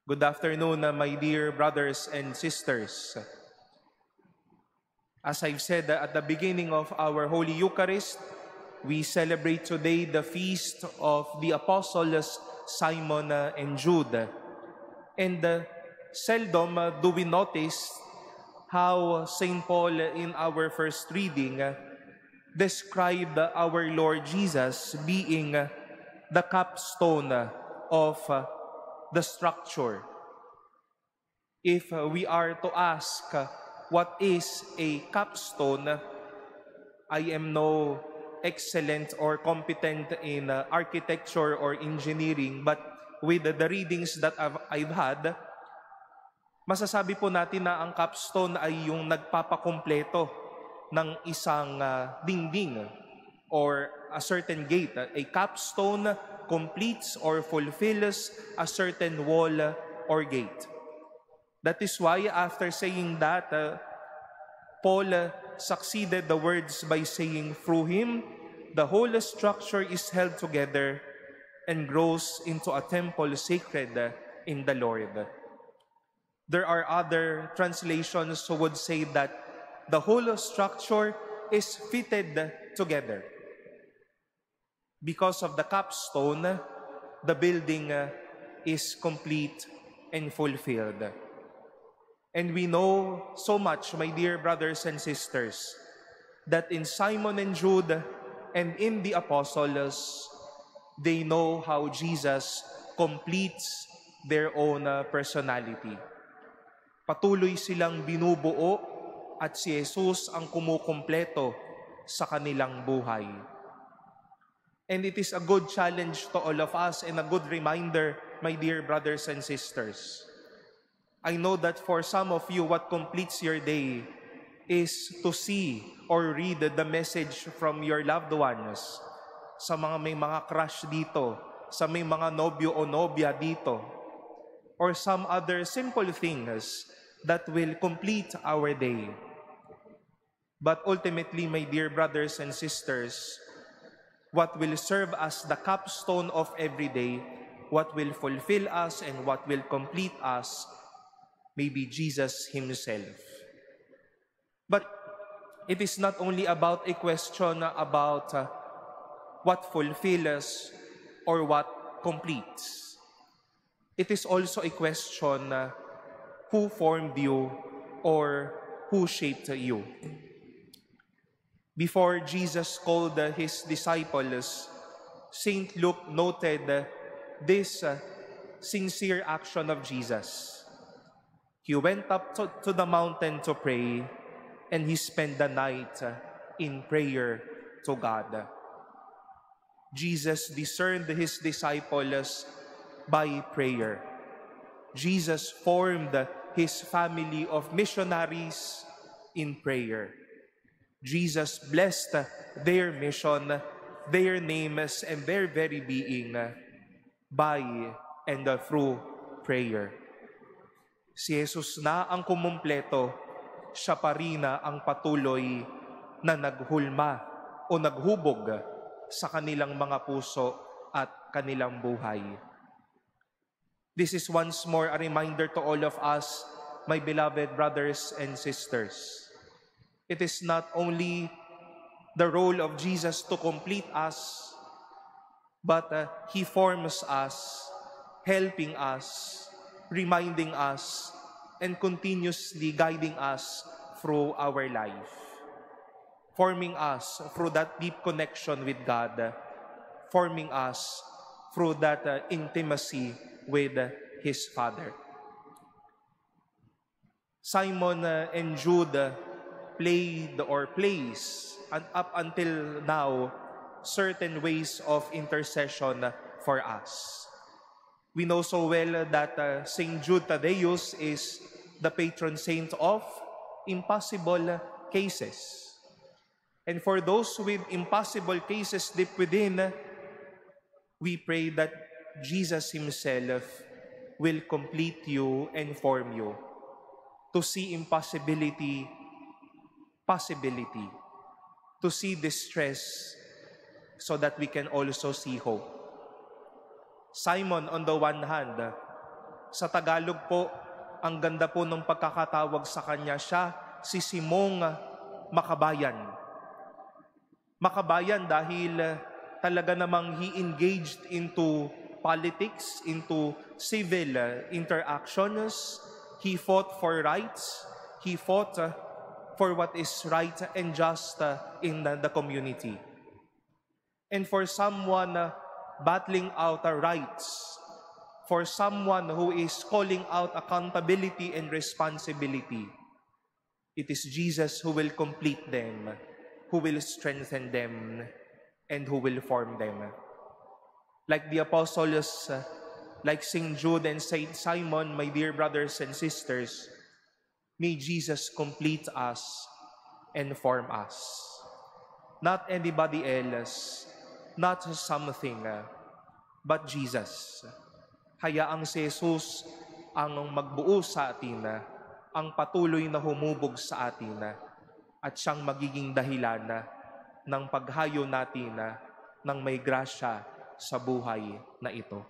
Good afternoon, my dear brothers and sisters. As I've said at the beginning of our Holy Eucharist, we celebrate today the feast of the Apostles Simon and Jude. And seldom do we notice how St. Paul in our first reading described our Lord Jesus being the capstone of the structure. If we are to ask what is a capstone, I am no excellent or competent in architecture or engineering, but with the readings that I've had, masasabi po natin na ang capstone ay yung nagpapakumpleto ng isang dingding or a certain gate. A capstone completes or fulfills a certain wall or gate. That is why after saying that, Paul succeeded the words by saying, through him, the whole structure is held together and grows into a temple sacred in the Lord. There are other translations who would say that the whole structure is fitted together. Because of the capstone, the building is complete and fulfilled. And we know so much, my dear brothers and sisters, that in Simon and Jude and in the apostles, they know how Jesus completes their own personality. Patuloy silang binubuo at si Jesus ang kumukumpleto sa kanilang buhay. And it is a good challenge to all of us and a good reminder, my dear brothers and sisters. I know that for some of you, what completes your day is to see or read the message from your loved ones. Sa mga may mga crush dito, sa may mga nobyo o nobya dito, or some other simple things that will complete our day. But ultimately, my dear brothers and sisters, what will serve as the capstone of every day, what will fulfill us and what will complete us, may be Jesus himself. But it is not only about a question about what fulfills or what completes. It is also a question who formed you or who shaped you. Before Jesus called his disciples, St. Luke noted this sincere action of Jesus. He went up to the mountain to pray, and he spent the night in prayer to God. Jesus discerned his disciples by prayer. Jesus formed his family of missionaries in prayer. Jesus blessed their mission, their names, and their very being by and through prayer. Si Jesus na ang kumumpleto, siya pa rin ang patuloy na naghulma o naghubog sa kanilang mga puso at kanilang buhay. This is once more a reminder to all of us, my beloved brothers and sisters. It is not only the role of Jesus to complete us, but He forms us, helping us, reminding us, and continuously guiding us through our life. Forming us through that deep connection with God, forming us through that intimacy with His Father. Simon and Jude played or plays, and up until now, certain ways of intercession for us. We know so well that St. Jude Thaddeus is the patron saint of impossible cases. And for those with impossible cases deep within, we pray that Jesus himself will complete you and form you to see impossibility, possibility, to see distress, so that we can also see hope. Simon, on the one hand, Sa Tagalog po, ang ganda po ng pagkakatawag sa kanya, siya si Simong Makabayan. Makabayan dahil talaga namang he engaged into politics, into civil interactions. He fought for rights. He fought for what is right and just in the community. And for someone battling out rights, for someone who is calling out accountability and responsibility, it is Jesus who will complete them, who will strengthen them, and who will form them. Like the apostles, like St. Jude and St. Simon, my dear brothers and sisters, may Jesus complete us and form us. Not anybody else, not something, but Jesus. Hayaang si Jesus ang magbuo sa atin, ang patuloy na humubog sa atin, at siyang magiging dahilan ng paghayo natin ng may grasya sa buhay na ito.